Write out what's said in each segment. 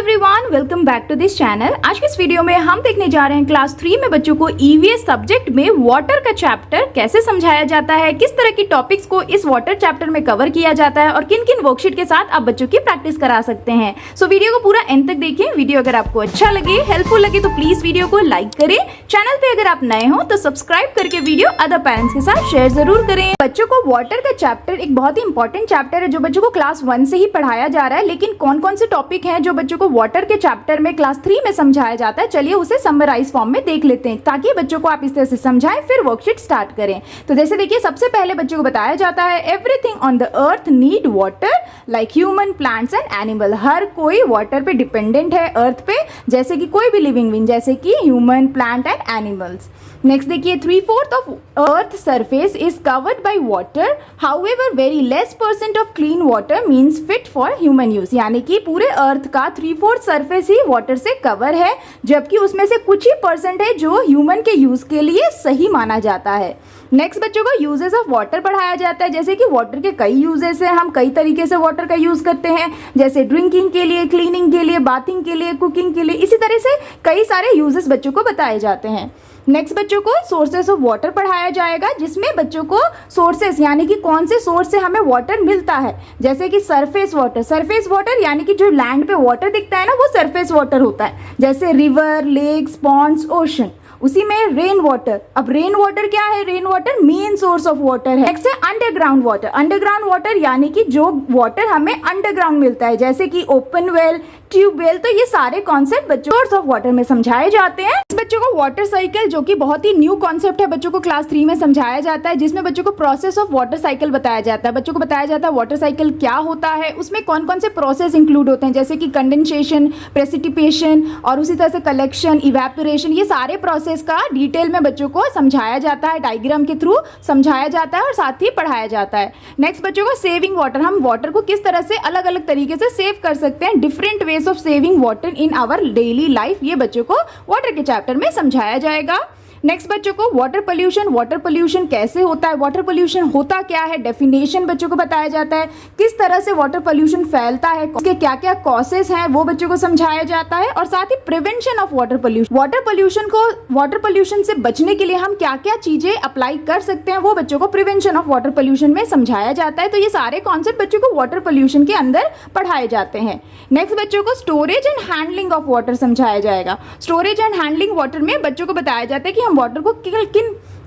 Everyone, welcome back to this channel. आज के इस वीडियो में हम देखने जा रहे हैं क्लास 3 में बच्चों को ईवीएस सब्जेक्ट में वाटर का चैप्टर कैसे समझाया जाता है, किस तरह की टॉपिक्स को इस वाटर चैप्टर में कवर किया जाता है और किन किन वर्कशीट के साथ आप बच्चों की प्रैक्टिस करा सकते हैं। सो वीडियो को पूरा एंड तक देखें। वीडियो अगर आपको अच्छा लगे, हेल्पफुल लगे तो प्लीज वीडियो को लाइक करें। चैनल पे अगर आप नए हो तो सब्सक्राइब करके वीडियो अदर पेरेंट्स के साथ शेयर जरूर करें। बच्चों को वाटर का चैप्टर एक बहुत ही इंपॉर्टेंट चैप्टर है जो बच्चों को क्लास 1 से ही पढ़ाया जा रहा है। लेकिन कौन कौन से टॉपिक हैं जो बच्चों को वाटर के चैप्टर में क्लास 3 में समझाया जाता है, चलिए उसे समराइज फॉर्म में देख लेते हैं ताकि बच्चों को आप इस तरह से समझाएं, फिर वर्कशीट स्टार्ट करें। तो जैसे देखिए, सबसे पहले बच्चों को बताया जाता है everything on the earth need water like human, plants and animal. हर कोई वाटर पे डिपेंडेंट है अर्थ पे, जैसे कि कोई भी लिविंग बीइंग, जैसे कि human, plant and animals. Next देखिए, 3/4 of earth surface is covered by water, however very less % of clean water means fit for human use. यानी कि पूरे अर्थ का 3/4 सरफेस ही वाटर से कवर है, जबकि उसमें से कुछ ही % है जो ह्यूमन के यूज के लिए सही माना जाता है। नेक्स्ट बच्चों को यूजेस ऑफ वाटर पढ़ाया जाता है, जैसे कि वाटर के कई यूजेस हैं, हम कई तरीके से वाटर का यूज करते हैं, जैसे ड्रिंकिंग के लिए, क्लीनिंग के लिए, बाथिंग के लिए, कुकिंग के लिए। इसी तरह से कई सारे यूजेस बच्चों को बताए जाते हैं। नेक्स्ट बच्चों को सोर्सेस ऑफ वाटर पढ़ाया जाएगा, जिसमें बच्चों को सोर्सेस यानी कि कौन से सोर्स से हमें वाटर मिलता है, जैसे कि सरफेस वाटर। सरफेस वाटर यानी कि जो लैंड पे वाटर दिखता है ना, वो सरफेस वाटर होता है, जैसे रिवर, लेक्स, पॉन्ड्स, ओशन। उसी में रेन वाटर। अब रेन वाटर क्या है? Rain water main source of water है। नेक्स्ट है अंडरग्राउंड वाटर। अंडरग्राउंड वाटर यानी कि जो वाटर हमें अंडरग्राउंड मिलता है, जैसे कि ओपन वेल, ट्यूबवेल। तो ये सारे कॉन्सेप्ट बच्चों सोर्स ऑफ वाटर में समझाए जाते हैं। बच्चों को वाटर साइकिल, जो कि बहुत ही न्यू कॉन्सेप्ट है, बच्चों को क्लास 3 में समझाया जाता है, जिसमें बच्चों को प्रोसेस ऑफ वाटर साइकिल बताया जाता है। बच्चों को बताया जाता है वाटर साइकिल क्या होता है, उसमें कौन कौन से प्रोसेस इंक्लूड होते हैं, जैसे कि कंडेंसेशन, प्रेसिपिटेशन और उसी तरह से कलेक्शन, इवेपोरेशन। ये सारे प्रोसेस का डिटेल में बच्चों को समझाया जाता है, डायग्राम के थ्रू समझाया जाता है और साथ ही पढ़ाया जाता है। नेक्स्ट बच्चों को सेविंग वाटर। हम वाटर को किस तरह से अलग अलग तरीके से सेव कर सकते हैं, different ways of saving water in our daily life, ये बच्चों को वाटर के चैप्टर में समझाया जाएगा। नेक्स्ट बच्चों को वाटर पोल्यूशन। वाटर पोल्यूशन कैसे होता है, वाटर पोल्यूशन होता क्या है, डेफिनेशन बच्चों को बताया जाता है, किस तरह से वाटर पोल्यूशन फैलता है, उसके क्या क्या कॉजेस हैं वो बच्चों को समझाया जाता है, और साथ ही prevention of water pollution. Water pollution से बचने के लिए हम क्या क्या चीजें अप्लाई कर सकते हैं, वो बच्चों को प्रिवेंशन ऑफ वाटर पोल्यूशन में समझाया जाता है। तो ये सारे कॉन्सेप्ट बच्चों को वाटर पोल्यूशन के अंदर पढ़ाए जाते हैं। नेक्स्ट बच्चों को storage and handling of water समझाया जाएगा। स्टोरेज एंड हैंडलिंग वाटर में बच्चों को बताया जाता है कि वाटर को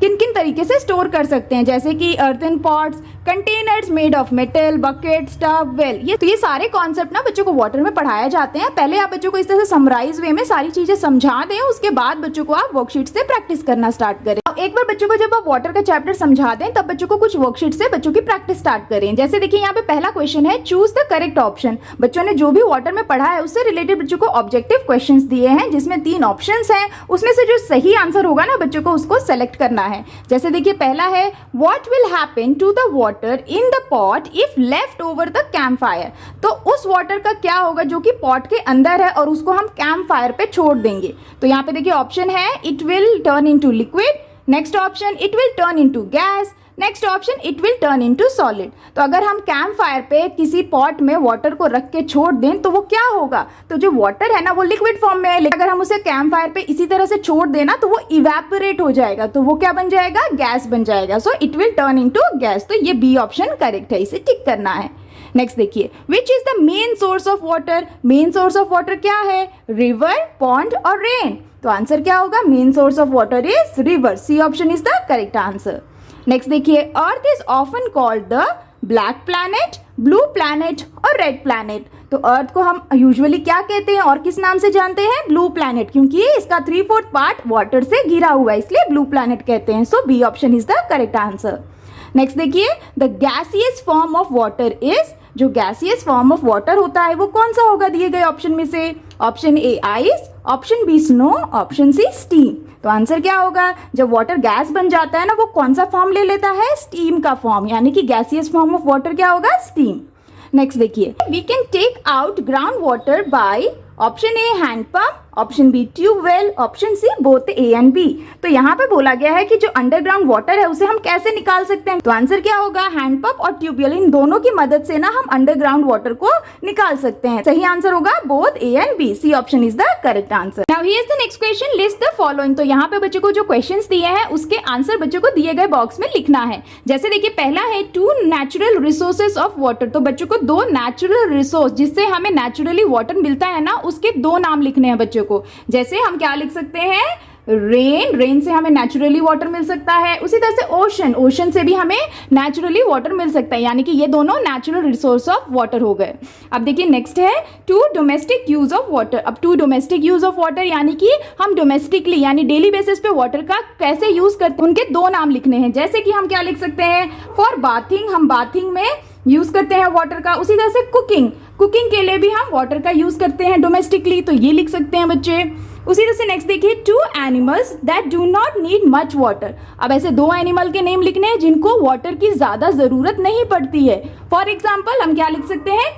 किन किन तरीके से स्टोर कर सकते हैं, जैसे कि earthen pots, containers made of metal, bucket, stove, well. ये सारे कॉन्सेप्ट ना बच्चों को वाटर में पढ़ाए जाते हैं। पहले आप बच्चों को इस तरह से समराइज वे में सारी चीजें समझा दें, उसके बाद बच्चों को आप वर्कशीट से प्रैक्टिस करना स्टार्ट करें। एक बार बच्चों को जब आप वाटर का चैप्टर समझा दें, तब बच्चों को कुछ वर्कशीट से बच्चों की प्रैक्टिस स्टार्ट करें। जैसे देखिए, यहाँ पे पहला क्वेश्चन है, चूज द करेक्ट ऑप्शन। बच्चों ने जो भी वाटर में पढ़ा है उससे रिलेटेड बच्चों को ऑब्जेक्टिव क्वेश्चन दिए हैं, जिसमें 3 ऑप्शंस हैं। उसमें से जो सही आंसर होगा ना, बच्चों को उसको सेलेक्ट करना है। जैसे देखिए, पहला है, what will happen to the water in the pot if left over the campfire. तो उस वाटर का क्या होगा जो कि पॉट के अंदर है और उसको हम कैंप फायर पे छोड़ देंगे। तो यहाँ पे देखिए ऑप्शन है, it will turn into liquid. Next option, it will turn into gas. Next option, it will turn into solid. तो अगर हम कैंप फायर पे किसी पॉट में वाटर को रख के छोड़ दें तो वो क्या होगा, तो जो वाटर है ना वो लिक्विड फॉर्म में है। लेकिन अगर हम उसे कैंप फायर पे इसी तरह से छोड़ देना तो वो इवेपोरेट हो जाएगा, तो वो क्या बन जाएगा, गैस बन जाएगा। So it will turn into gas. तो ये बी ऑप्शन करेक्ट है, इसे टिक करना है। नेक्स्ट देखिए, which is the main source of water. Main source of water क्या है, रिवर, पॉन्ड और रेन। तो आंसर क्या होगा, main source of water is river. C option is the correct answer. Next देखिए, earth is often called the black planet, blue planet और red planet. तो earth को हम यूजुअली क्या कहते हैं और किस नाम से जानते हैं, ब्लू प्लैनेट, क्योंकि इसका 3/4 पार्ट वाटर से घिरा हुआ है, इसलिए ब्लू प्लैनेट कहते हैं। So B option is the correct answer. Next देखिए, the gaseous form of water is. जो गैसियस फॉर्म ऑफ वाटर होता है वो कौन सा होगा दिए गए ऑप्शन में से, option A ice, option B snow, option C steam. तो आंसर क्या होगा, जब वाटर गैस बन जाता है ना, वो कौन सा फॉर्म ले लेता है, स्टीम का फॉर्म, यानी कि गैसियस फॉर्म ऑफ वाटर क्या होगा, स्टीम। नेक्स्ट देखिए, we can take out ground water by option A hand pump, option B tubewell, option C both A and B. तो यहाँ पे बोला गया है कि जो अंडरग्राउंड वाटर है उसे हम कैसे निकाल सकते हैं, तो आंसर क्या होगा, हैंडपंप और ट्यूबवेल, इन दोनों की मदद से ना हम अंडरग्राउंड वाटर को निकाल सकते हैं। सही आंसर होगा both A and B, C option is the correct answer. Now here is the next question, list the following. तो यहाँ पे बच्चों को जो क्वेश्चंस दिए हैं उसके आंसर बच्चों को दिए गए बॉक्स में लिखना है। जैसे देखिए पहला है 2 नेचुरल रिसोर्सेज ऑफ वाटर। तो बच्चों को 2 नेचुरल रिसोर्स जिससे हमें नेचुरली वाटर मिलता है ना, उसके 2 नाम लिखने हैं बच्चों को। जैसे हम क्या लिख सकते हैं, रेन से हमें नेचुरली वाटर मिल सकता है। उसी तरह से ओशन से भी हमें नेचुरली वाटर मिल सकता है, यानी कि ये दोनों नेचुरल रिसोर्स ऑफ वाटर हो गए। अब देखिए नेक्स्ट है 2 डोमेस्टिक यूज ऑफ वाटर। अब 2 डोमेस्टिक यूज ऑफ वाटर यानी कि हम डोमेस्टिकली यानी डेली बेसिस पे वाटर का कैसे यूज करते हैं, उनके 2 नाम लिखने हैं। जैसे कि हम क्या लिख सकते हैं, फॉर बाथिंग, हम बाथिंग में यूज करते हैं वाटर का। उसी तरह से कुकिंग के लिए भी हम वाटर का यूज करते हैं डोमेस्टिकली, तो ये लिख सकते हैं बच्चे। उसी तरह से नेक्स्ट देखिए 2 animals that do not need much water. अब ऐसे 2 एनिमल के नेम लिखने हैं जिनको वाटर की ज्यादा जरूरत नहीं पड़ती है। फॉर एग्जाम्पल हम क्या लिख सकते हैं,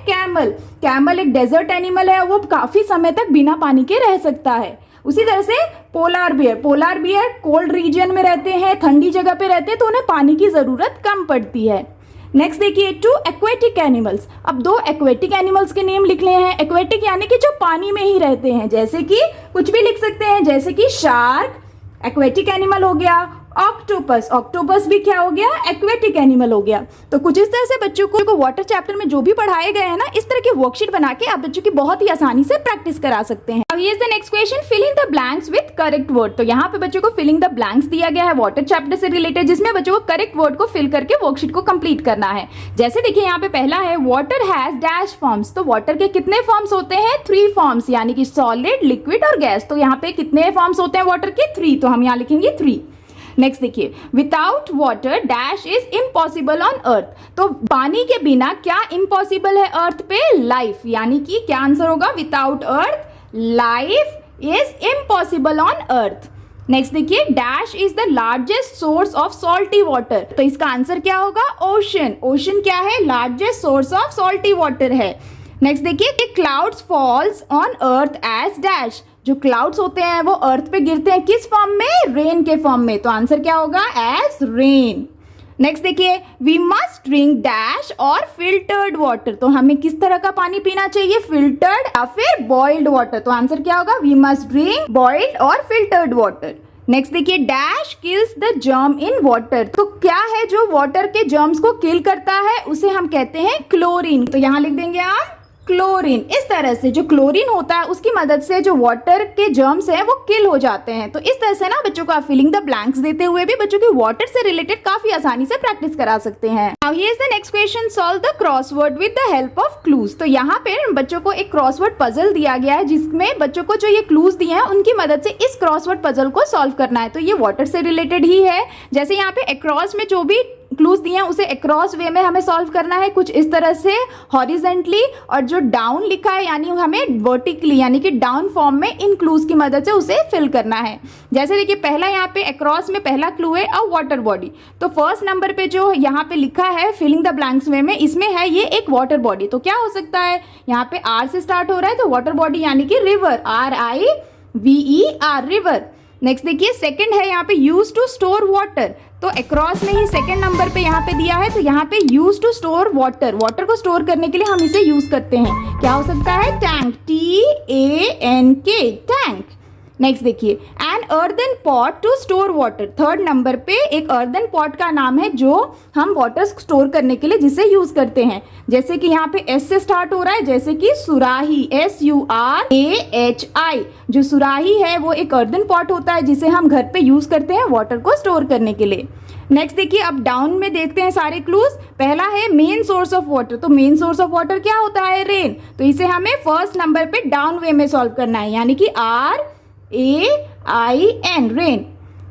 कैमल एक डेजर्ट एनिमल है, वो काफी समय तक बिना पानी के रह सकता है। उसी तरह से पोलार बियर कोल्ड रीजन में रहते हैं, ठंडी जगह पे रहते हैं, तो उन्हें पानी की जरूरत कम पड़ती है। नेक्स्ट देखिए 2 एक्वेटिक एनिमल्स। अब 2 एक्वेटिक एनिमल्स के नेम लिखने हैं। एक्वेटिक यानी कि जो पानी में ही रहते हैं, जैसे कि कुछ भी लिख सकते हैं, जैसे कि शार्क एक्वेटिक एनिमल हो गया, ऑक्टोपस भी क्या हो गया, एक्वेटिक एनिमल हो गया। तो कुछ इस तरह से बच्चों को वाटर चैप्टर में जो भी पढ़ाए गए हैं ना, इस तरह की वर्कशीट बना के आप बच्चों की बहुत ही आसानी से प्रैक्टिस करा सकते हैं। अब here is the next question, fill in the blanks with correct word. तो यहाँ पे बच्चों को फिलिंग द ब्लैंक्स दिया गया है वाटर चैप्टर से रिलेटेड, जिसमें बच्चों को करेक्ट वर्ड को फिल करके वर्कशीट को कंप्लीट करना है। जैसे देखिए यहाँ पे पहला है वाटर हैज डैश फॉर्म्स। तो वाटर के कितने फॉर्म्स होते हैं, 3 फॉर्म्स, यानी कि सॉलिड, लिक्विड और गैस। तो यहाँ पे कितने फॉर्म्स होते हैं वाटर के, 3, तो हम यहाँ लिखेंगे 3। नेक्स्ट देखिए without water dash is impossible on अर्थ। तो पानी के बिना क्या इम्पॉसिबल है अर्थ पे, लाइफ, यानी कि क्या आंसर होगा, without earth life is impossible on earth. Next देखिए dash is the largest source of salty water. तो इसका आंसर क्या होगा, ओशन क्या है, largest source of salty water है। नेक्स्ट देखिए clouds falls on earth as dash. जो क्लाउड्स होते हैं वो अर्थ पे गिरते हैं किस फॉर्म में, रेन के फॉर्म में। तो आंसर क्या होगा, एज रेन। नेक्स्ट देखिए वी मस्ट ड्रिंक डैश और फिल्टर्ड वाटर। तो हमें किस तरह का पानी पीना चाहिए, फिल्टर्ड या फिर बॉइल्ड वाटर। तो आंसर क्या होगा, वी मस्ट ड्रिंक बॉइल्ड और फिल्टर्ड वाटर। नेक्स्ट देखिए dash kills the germ in water. तो क्या है जो वाटर के जर्म्स को किल करता है, उसे हम कहते हैं क्लोरीन। तो यहाँ लिख देंगे आप क्लोरीन। इस तरह से जो क्लोरीन होता है उसकी मदद से जो वाटर के जर्म्स हैं वो किल हो जाते हैं। तो इस तरह से ना बच्चों को आप फिलिंग द ब्लैंक्स देते हुए भी बच्चों की वाटर से रिलेटेड काफी आसानी से प्रैक्टिस करा सकते हैं। Now here is the next question, solve the crossword with the help of clues. तो यहाँ पे बच्चों को एक क्रॉसवर्ड पजल दिया गया है, जिसमें बच्चों को जो ये क्लूज दिए हैं उनकी मदद से इस क्रॉसवर्ड पजल को सॉल्व करना है। तो ये वाटर से रिलेटेड ही है। जैसे यहाँ पे अक्रॉस में जो भी क्लूज दिए हैं उसे अक्रॉस वे में हमें सॉल्व करना है, कुछ इस तरह से हॉरिजेंटली, और जो डाउन लिखा है यानी हमें वर्टिकली यानी कि डाउन फॉर्म में इन क्लूज की मदद से उसे फिल करना है। जैसे देखिए पहला यहाँ पे अक्रॉस में पहला क्लू है अ वाटर बॉडी। तो फर्स्ट नंबर पे जो यहाँ पे लिखा है फिलिंग द ब्लैंक्स वे में, इसमें है ये एक वाटर बॉडी। तो क्या हो सकता है, यहाँ पे आर से स्टार्ट हो रहा है, तो वाटर बॉडी यानी कि रिवर, RIVER रिवर। नेक्स्ट देखिए सेकंड है यहाँ पे यूज टू स्टोर वाटर। तो अक्रॉस में ही सेकंड नंबर पे यहाँ पे दिया है, तो यहाँ पे यूज टू स्टोर वाटर को स्टोर करने के लिए हम इसे यूज करते हैं। क्या हो सकता है, टैंक, TANK टैंक। नेक्स्ट देखिए an earthen pot to store water. Third number पे एक अर्दन पॉट का नाम है जो हम वाटर स्टोर करने के लिए जिसे यूज करते हैं। जैसे कि यहाँ पे एस से स्टार्ट हो रहा है, जैसे कि सुराही, SURAHI। जो सुराही है वो एक अर्दन पॉट होता है जिसे हम घर पे यूज करते हैं वाटर को स्टोर करने के लिए। नेक्स्ट देखिए अब डाउन में देखते हैं सारे क्लूज। पहला है मेन सोर्स ऑफ वाटर। तो मेन सोर्स ऑफ वाटर क्या होता है, रेन। तो इसे हमें फर्स्ट नंबर पे डाउन वे में सॉल्व करना है, यानी कि RAIN रेन।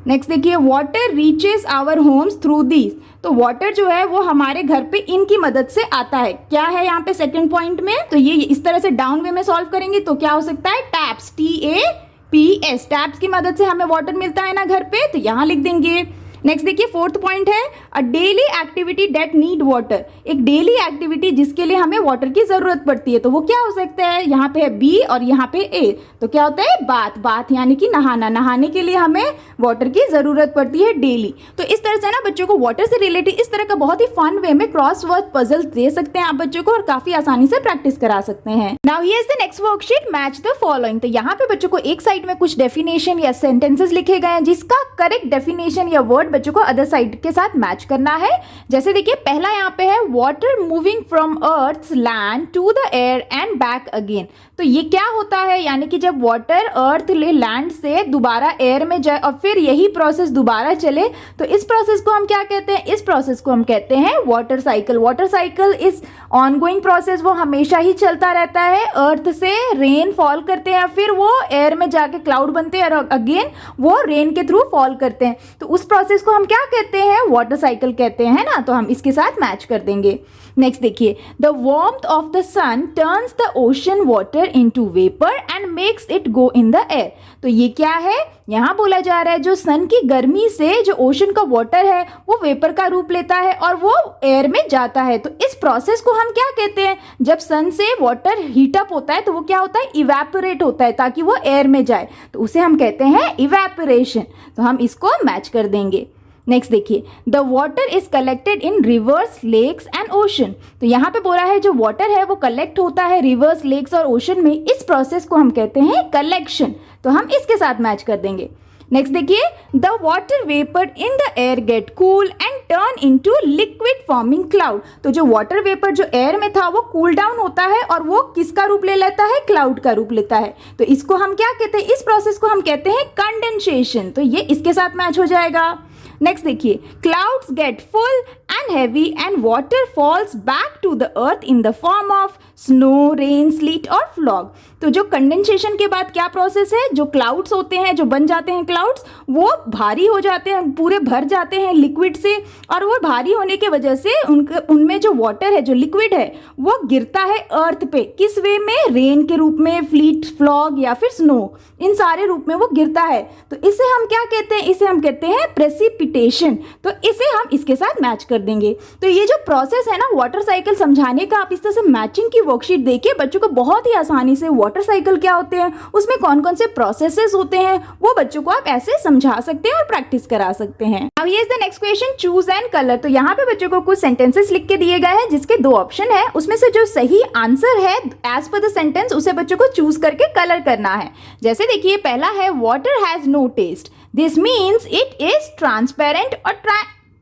नेक्स्ट देखिए water reaches our homes through these. तो वाटर जो है वो हमारे घर पे इनकी मदद से आता है। क्या है यहाँ पे सेकंड पॉइंट में, तो ये इस तरह से डाउन वे में सॉल्व करेंगे तो क्या हो सकता है, टैप्स, TAPS। टैप्स की मदद से हमें वाटर मिलता है ना घर पे, तो यहाँ लिख देंगे। नेक्स्ट देखिए फोर्थ पॉइंट है a daily activity that need water. एक डेली एक्टिविटी जिसके लिए हमें वाटर की जरूरत पड़ती है, तो वो क्या हो सकता है? यहाँ पे है बी और यहाँ पे ए, तो क्या होता है? बाथ। बाथ यानी कि नहाना। नहाने के लिए हमें वाटर की जरूरत पड़ती है डेली। तो इस तरह से ना बच्चों को वाटर से रिलेटेड इस तरह का बहुत ही फन वे में क्रॉस वर्ड पजल दे सकते हैं आप बच्चों को और काफी आसानी से प्रैक्टिस करा सकते हैं। Now here is the next worksheet, match the following. तो यहाँ पे बच्चों को एक साइड में कुछ डेफिनेशन या सेंटेंसेस लिखे गए हैं जिसका करेक्ट डेफिनेशन या वर्ड बच्चों को अदर साइड के साथ मैच करना है। जैसे देखिए पहला यहाँ पे है water moving from earth land to the air and back again. तो ये क्या होता है? यानी कि जब वाटर अर्थ लैंड से दोबारा एयर में जाए और फिर यही प्रोसेस दोबारा चले, तो इस प्रोसेस को हम क्या कहते हैं? इस प्रोसेस को हम कहते हैं water cycle. Water cycle is ongoing process, वो हमेशा ही चलता रहता है। अर्थ से रेन फॉल करते हैं, फिर वो एयर में जाके क्लाउड बनते हैं और अगेन वो रेन के थ्रू फॉल करते हैं। तो उस प्रोसेस को हम क्या कहते हैं? वाटर साइकिल कहते हैं ना। तो हम इसके साथ मैच कर देंगे। नेक्स्ट देखिए the warmth of the sun turns the ocean water into vapour and makes it go in the air. तो ये क्या है? यहाँ बोला जा रहा है जो सन की गर्मी से जो ओशन का वाटर है वो वेपर का रूप लेता है और वो एयर में जाता है। तो इस प्रोसेस को हम क्या कहते हैं? जब सन से वाटर हीटअप होता है तो वो क्या होता है? इवेपोरेट होता है ताकि वो एयर में जाए, तो उसे हम कहते हैं इवेपोरेशन। तो हम इसको मैच कर देंगे। नेक्स्ट देखिए the water is collected in rivers, lakes and ocean. तो यहाँ पे बोला है जो वाटर है वो कलेक्ट होता है रिवर्स, लेक्स और ओशन में। इस प्रोसेस को हम कहते हैं कलेक्शन। तो हम इसके साथ मैच कर देंगे। नेक्स्ट देखिए the water vapour in the air get cool and turn into liquid forming cloud. तो जो वाटर वेपर जो एयर में था वो कूल डाउन होता है और वो किसका रूप ले लेता है? क्लाउड का रूप लेता है। तो इसको हम क्या कहते हैं? इस प्रोसेस को हम कहते हैं कंडेंसेशन। तो ये इसके साथ मैच हो जाएगा। नेक्स्ट देखिए clouds get full and heavy and water falls back to the earth in the form of snow, rain, sleet और फ्लॉग। तो जो कंडेंसेशन के बाद क्या प्रोसेस है? जो क्लाउड्स होते हैं, जो बन जाते हैं क्लाउड्स, वो भारी हो जाते हैं, पूरे भर जाते हैं लिक्विड से, और वो भारी होने की वजह से उनमें जो वाटर है, जो लिक्विड है, वो गिरता है अर्थ पे। किस वे में? रेन के रूप में, फ्लीट, फ्लॉग या फिर स्नो, इन सारे रूप में वो गिरता है। तो इसे हम क्या कहते हैं? इसे हम कहते हैं प्रेसिपिटेशन। तो इसे हम इसके साथ मैच कर देंगे। तो ये जो प्रोसेस है ना वाटर साइकिल समझाने का, आप इस तरह से मैचिंग की वर्कशीट देखिए बच्चों को बहुत ही आसानी से वाटर साइकिल क्या होते हैं, उसमें कौन कौन से प्रोसेसेस होते हैं, वो बच्चों को आप ऐसे समझा सकते हैं और प्रैक्टिस करा सकते हैं। अब ये is the next question, choose and colour. तो यहाँ पे बच्चों को कुछ सेंटेंसेस लिख के दिए गए हैं जिसके दो ऑप्शन है, उसमें से जो सही आंसर है एज पर द सेंटेंस उसे बच्चों को चूज करके कलर करना है। जैसे देखिए पहला है water has no taste, this means it is transparent और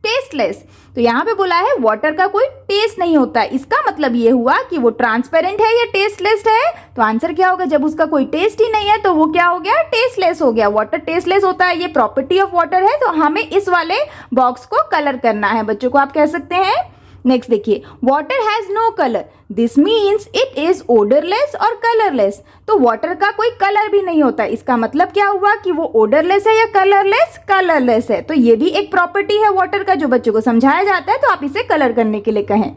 टेस्टलेस। तो यहाँ पे बोला है वाटर का कोई टेस्ट नहीं होता है, इसका मतलब ये हुआ कि वो ट्रांसपेरेंट है या टेस्टलेस है। तो आंसर क्या होगा? जब उसका कोई टेस्ट ही नहीं है तो वो क्या हो गया? टेस्टलेस हो गया। वाटर टेस्टलेस होता है, ये प्रॉपर्टी ऑफ वाटर है। तो हमें इस वाले बॉक्स को कलर करना है बच्चों को, आप कह सकते हैं। नेक्स्ट देखिए water has no colour, this means it is odourless और कलरलेस। तो वाटर का कोई कलर भी नहीं होता है, इसका मतलब क्या हुआ कि वो ओडरलेस है या कलरलेस? कलरलेस है। तो ये भी एक प्रॉपर्टी है वाटर का जो बच्चों को समझाया जाता है, तो आप इसे कलर करने के लिए कहें।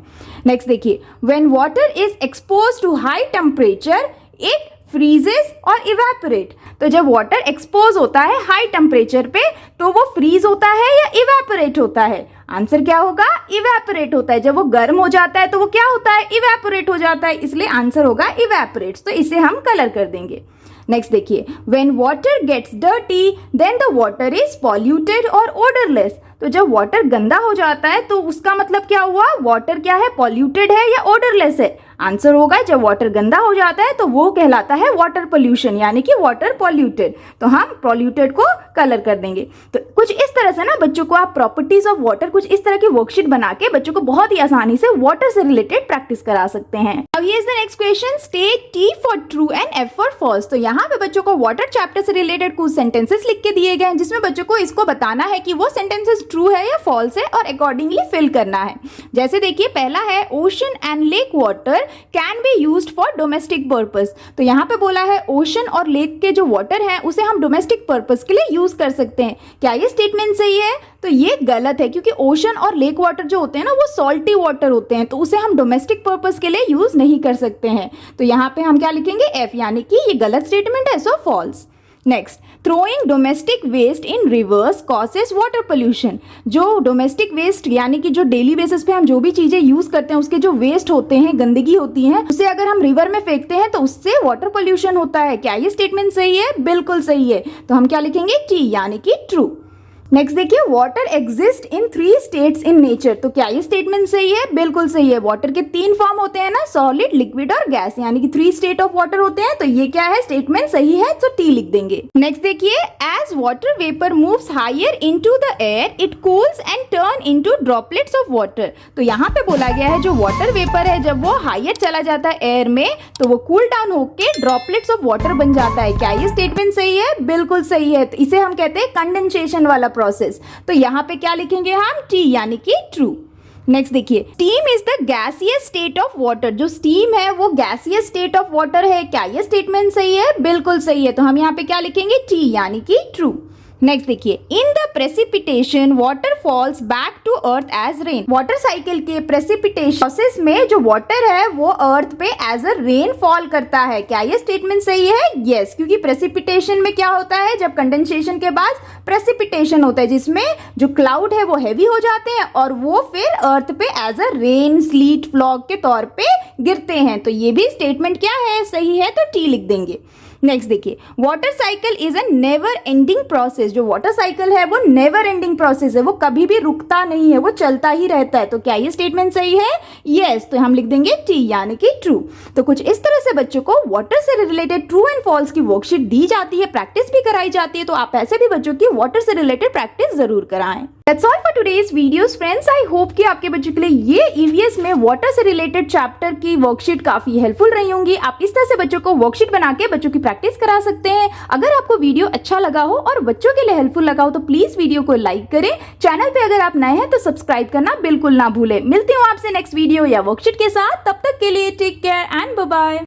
नेक्स्ट देखिए when water is expose to high temperature it freezes और इवेपोरेट। तो जब वाटर एक्सपोज होता है हाई टेम्परेचर पे तो वो फ्रीज होता है या इवेपोरेट होता है? आंसर क्या होगा? इवेपोरेट होता है। जब वो गर्म हो जाता है तो वो क्या होता है? इवेपोरेट हो जाता है, इसलिए आंसर होगा इवेपोरेट्स। तो इसे हम कलर कर देंगे। नेक्स्ट देखिए when water gets dirty then the water is polluted और ओडरलेस। तो जब वाटर गंदा हो जाता है तो उसका मतलब क्या हुआ? वाटर क्या है? पॉल्यूटेड है या ओडरलेस है? आंसर होगा जब वाटर गंदा हो जाता है तो वो कहलाता है वाटर पोल्यूशन, यानी कि वाटर पॉल्यूटेड। तो हम पॉल्यूटेड को कलर कर देंगे। तो कुछ इस तरह से ना बच्चों को आप प्रॉपर्टीज ऑफ वाटर कुछ इस तरह की वर्कशीट बना के बच्चों को बहुत ही आसानी से वाटर से रिलेटेड प्रैक्टिस करा सकते हैं। अब ये is the next question, state T for true and F for false. तो यहाँ पे बच्चों को वाटर चैप्टर से रिलेटेड कुछ सेंटेंसेस लिख के दिए गए हैं जिसमें बच्चों को इसको बताना है कि वो सेंटेंसेस ट्रू है या फॉल्स है और अकॉर्डिंगली फिल करना है। जैसे देखिए पहला है ocean and lake water can be used for domestic purpose. तो यहाँ पे बोला है ओशन और लेक के जो वाटर है उसे हम डोमेस्टिक पर्पस के लिए यूज कर सकते हैं। क्या ये स्टेटमेंट सही है? तो ये गलत है, क्योंकि ओशन और लेक वाटर जो होते हैं ना वो सॉल्टी वाटर होते हैं, तो उसे हम डोमेस्टिक पर्पस के लिए यूज नहीं कर सकते हैं। तो यहाँ पे हम क्या लिखेंगे? एफ, यानी कि ये गलत स्टेटमेंट है, so false. Next, throwing domestic waste in rivers causes water pollution. जो डोमेस्टिक वेस्ट यानी कि जो डेली बेसिस पे हम जो भी चीजें यूज करते हैं उसके जो वेस्ट होते हैं, गंदगी होती है, उसे अगर हम रिवर में फेंकते हैं तो उससे वाटर पोल्यूशन होता है। क्या ये स्टेटमेंट सही है? बिल्कुल सही है। तो हम क्या लिखेंगे? टी यानी कि ट्रू। नेक्स्ट देखिए, water exist in 3 states in nature. तो क्या ये स्टेटमेंट सही है? बिल्कुल सही है। वाटर के 3 फॉर्म होते हैं ना, सॉलिड, लिक्विड और गैस, यानी कि 3 स्टेट ऑफ वाटर होते हैं। तो ये क्या है? स्टेटमेंट सही है, तो टी लिख देंगे। नेक्स्ट देखिए, as water vapour moves higher into the air it cools and turn into droplets of water. तो यहाँ पे बोला गया है जो वाटर वेपर है जब वो हायर चला जाता है एयर में तो वो कूल डाउन होकर ड्रॉपलेट्स ऑफ वाटर बन जाता है। क्या ये स्टेटमेंट सही है? बिल्कुल सही है। तो इसे हम कहते हैं कंडेंसेशन वाला प्रोसेस। तो यहां पे क्या लिखेंगे हम? टी यानी कि ट्रू। नेक्स्ट देखिए, steam is the gaseous state of water. जो स्टीम है वो गैसियस स्टेट ऑफ वाटर है। क्या ये स्टेटमेंट सही है? बिल्कुल सही है। तो हम यहां पे क्या लिखेंगे? टी यानी कि ट्रू। नेक्स्ट देखिए, in the precipitation water falls back to earth as rain. Water cycle के प्रेसिपिटेशन प्रोसेस में जो वाटर है वो अर्थ पे एज अ रेन फॉल करता है। क्या ये स्टेटमेंट सही है? यस, क्योंकि प्रेसिपिटेशन में क्या होता है, जब कंडेंसेशन के बाद प्रेसिपिटेशन होता है जिसमें जो क्लाउड है वो हैवी हो जाते हैं और वो फिर अर्थ पे as a rain, sleet, fog के तौर पे गिरते हैं। तो ये भी स्टेटमेंट क्या है? सही है, तो टी लिख देंगे। नेक्स्ट देखिए, water cycle is a never ending process. जो वाटर साइकिल है वो नेवर एंडिंग प्रोसेस है, वो कभी भी रुकता नहीं है, वो चलता ही रहता है। तो क्या ये स्टेटमेंट सही है? यस, तो हम लिख देंगे टी यानी कि ट्रू। तो कुछ इस तरह से बच्चों को वाटर से रिलेटेड ट्रू एंड फॉल्स की वर्कशीट दी जाती है, प्रैक्टिस भी कराई जाती है। तो आप ऐसे भी बच्चों की वाटर से रिलेटेड प्रैक्टिस जरूर कराएं। That's all for today's videos friends. I hope कि आपके बच्चों के लिए ये EVS में वाटर से रिलेटेड चैप्टर की वर्कशीट काफी हेल्पफुल रही होंगी। आप इस तरह से बच्चों को वर्कशीट बना के बच्चों की प्रैक्टिस करा सकते हैं। अगर आपको वीडियो अच्छा लगा हो और बच्चों के लिए हेल्पफुल लगा हो तो प्लीज वीडियो को लाइक करें। चैनल पे अगर आप नए हैं तो सब्सक्राइब करना बिल्कुल ना भूलें। मिलती हूँ आपसे नेक्स्ट वीडियो या वर्कशीट के साथ। तब तक के लिए take care and bye bye.